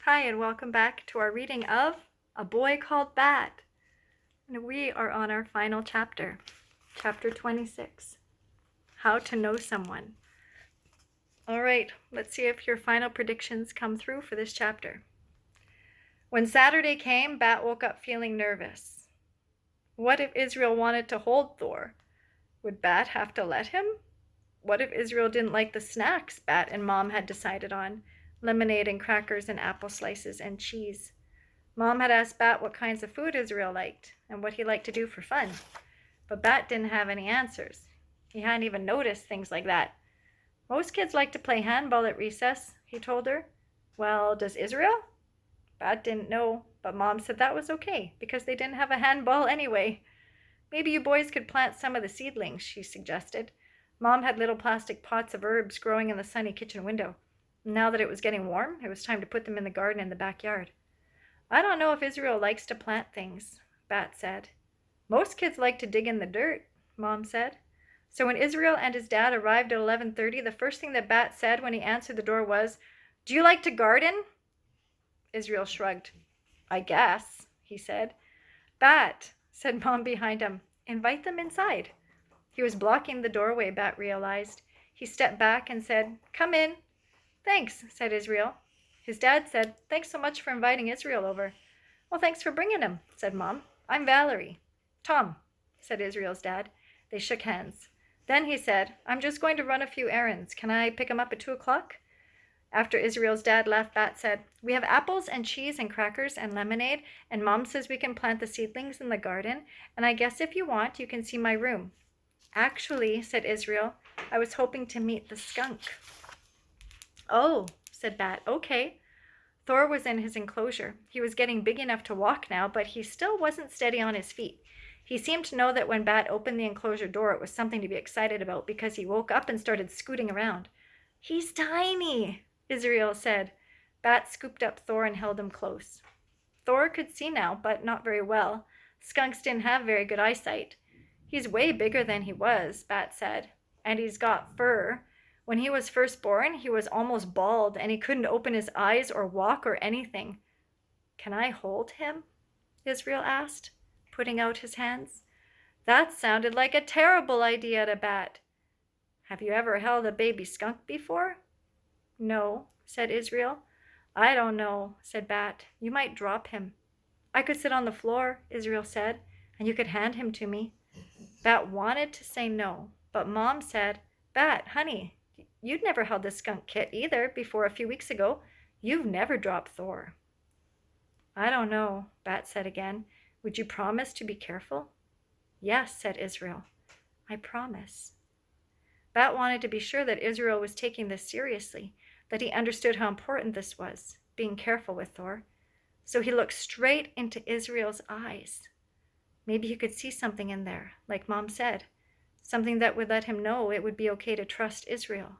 Hi, and welcome back to our reading of A Boy Called Bat. And we are on our final chapter, chapter 26, How to Know Someone. All right, let's see if your final predictions come through for this chapter. When Saturday came, Bat woke up feeling nervous. What if Israel wanted to hold Thor? Would Bat have to let him? What if Israel didn't like the snacks Bat and Mom had decided on? Lemonade and crackers and apple slices and cheese. Mom had asked Bat what kinds of food Israel liked and what he liked to do for fun. But Bat didn't have any answers. He hadn't even noticed things like that. Most kids like to play handball at recess, he told her. Well, does Israel? Bat didn't know, but Mom said that was okay because they didn't have a handball anyway. Maybe you boys could plant some of the seedlings, she suggested. Mom had little plastic pots of herbs growing in the sunny kitchen window. Now that it was getting warm, it was time to put them in the garden in the backyard. I don't know if Israel likes to plant things, Bat said. Most kids like to dig in the dirt, Mom said. So when Israel and his dad arrived at 11:30, the first thing that Bat said when he answered the door was, "Do you like to garden?" Israel shrugged. "I guess," he said. "Bat," said Mom behind him, "invite them inside." He was blocking the doorway, Bat realized. He stepped back and said, "Come in." "Thanks," said Israel. His dad said, "Thanks so much for inviting Israel over." "Well, thanks for bringing him," said Mom. "I'm Valerie." "Tom," said Israel's dad. They shook hands. Then he said, "I'm just going to run a few errands. Can I pick him up at 2 o'clock? After Israel's dad left, Bat said, "We have apples and cheese and crackers and lemonade, and Mom says we can plant the seedlings in the garden, and I guess if you want, you can see my room." "Actually," said Israel, "I was hoping to meet the skunk." "Oh," said Bat, "okay." Thor was in his enclosure. He was getting big enough to walk now, but he still wasn't steady on his feet. He seemed to know that when Bat opened the enclosure door, it was something to be excited about because he woke up and started scooting around. "He's tiny," Israel said. Bat scooped up Thor and held him close. Thor could see now, but not very well. Skunks didn't have very good eyesight. "He's way bigger than he was," Bat said, "and he's got fur. When he was first born, he was almost bald, and he couldn't open his eyes or walk or anything." "Can I hold him?" Israel asked, putting out his hands. That sounded like a terrible idea to Bat. "Have you ever held a baby skunk before?" "No," said Israel. "I don't know," said Bat. "You might drop him." "I could sit on the floor," Israel said, "and you could hand him to me." Bat wanted to say no, but Mom said, "Bat, honey, you'd never held a skunk kit either before a few weeks ago. You've never dropped Thor." "I don't know," Bat said again. "Would you promise to be careful?" "Yes," said Israel. "I promise." Bat wanted to be sure that Israel was taking this seriously, that he understood how important this was, being careful with Thor. So he looked straight into Israel's eyes. Maybe he could see something in there, like Mom said, something that would let him know it would be okay to trust Israel.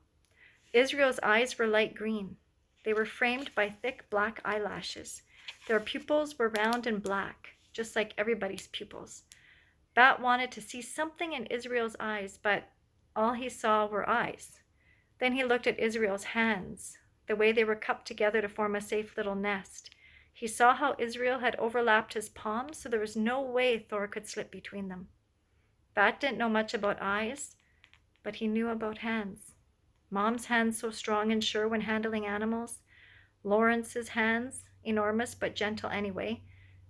Israel's eyes were light green. They were framed by thick black eyelashes. Their pupils were round and black, just like everybody's pupils. Bat wanted to see something in Israel's eyes, but all he saw were eyes. Then he looked at Israel's hands, the way they were cupped together to form a safe little nest. He saw how Israel had overlapped his palms, so there was no way Thor could slip between them. Bat didn't know much about eyes, but he knew about hands. Mom's hands so strong and sure when handling animals. Lawrence's hands, enormous but gentle anyway.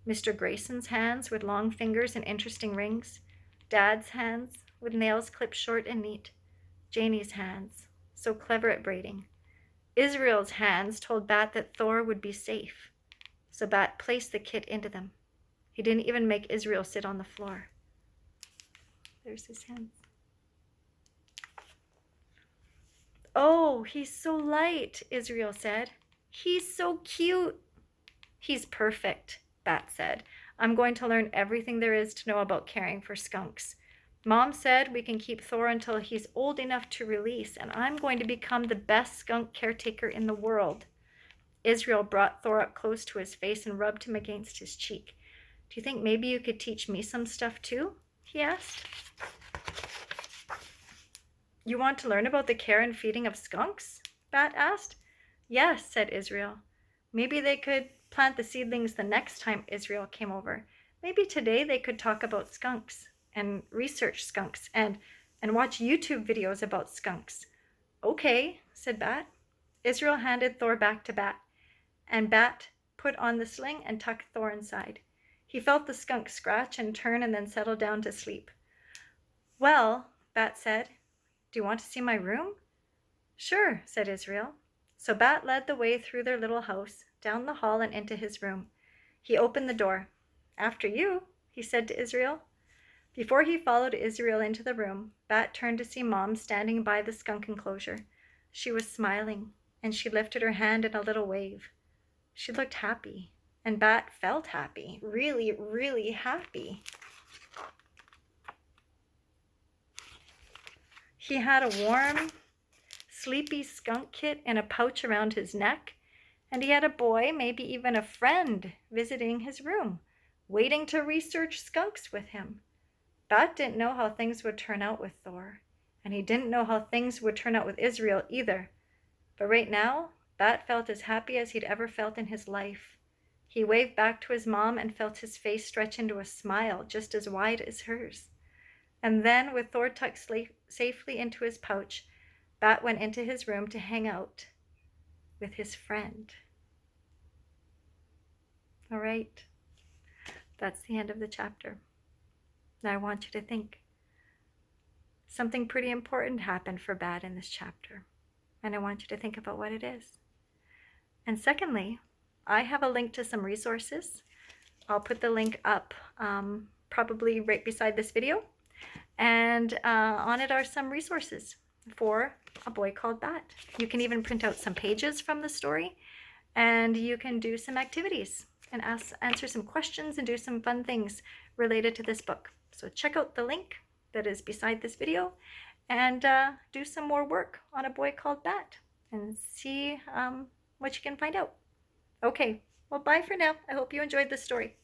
Mr. Grayson's hands with long fingers and interesting rings. Dad's hands with nails clipped short and neat. Janie's hands, so clever at braiding. Israel's hands told Bat that Thor would be safe, so Bat placed the kit into them. He didn't even make Israel sit on the floor. There's his hands. "Oh, he's so light," Israel said. "He's so cute." "He's perfect," Bat said. "I'm going to learn everything there is to know about caring for skunks. Mom said we can keep Thor until he's old enough to release, and I'm going to become the best skunk caretaker in the world." Israel brought Thor up close to his face and rubbed him against his cheek. "Do you think maybe you could teach me some stuff too?" he asked. "You want to learn about the care and feeding of skunks?" Bat asked. "Yes," said Israel. Maybe they could plant the seedlings the next time Israel came over. Maybe today they could talk about skunks and research skunks and watch YouTube videos about skunks. Okay, said Bat. Israel handed Thor back to Bat, and Bat put on the sling and tucked Thor inside. He felt the skunk scratch and turn and then settle down to sleep. Well, Bat said, do you want to see my room? Sure, said Israel. So Bat led the way through their little house, down the hall and into his room. He opened the door. After you, he said to Israel. Before he followed Israel into the room, Bat turned to see Mom standing by the skunk enclosure. She was smiling, and she lifted her hand in a little wave. She looked happy, and Bat felt happy, really, really happy. He had a warm, sleepy skunk kit in a pouch around his neck, and he had a boy, maybe even a friend, visiting his room, waiting to research skunks with him. Bat didn't know how things would turn out with Thor, and he didn't know how things would turn out with Israel either. But right now, Bat felt as happy as he'd ever felt in his life. He waved back to his mom and felt his face stretch into a smile just as wide as hers. And then, with Thor tucked safely into his pouch, Bat went into his room to hang out with his friend. All right, that's the end of the chapter. Now I want you to think. Something pretty important happened for Bat in this chapter, and I want you to think about what it is. And secondly, I have a link to some resources. I'll put the link up probably right beside this video, and on it are some resources for A Boy Called Bat. You can even print out some pages from the story, and you can do some activities and answer some questions and do some fun things related to this book. So check out the link that is beside this video and do some more work on A Boy Called Bat and see what you can find out. Okay, well, bye for now. I hope you enjoyed this story.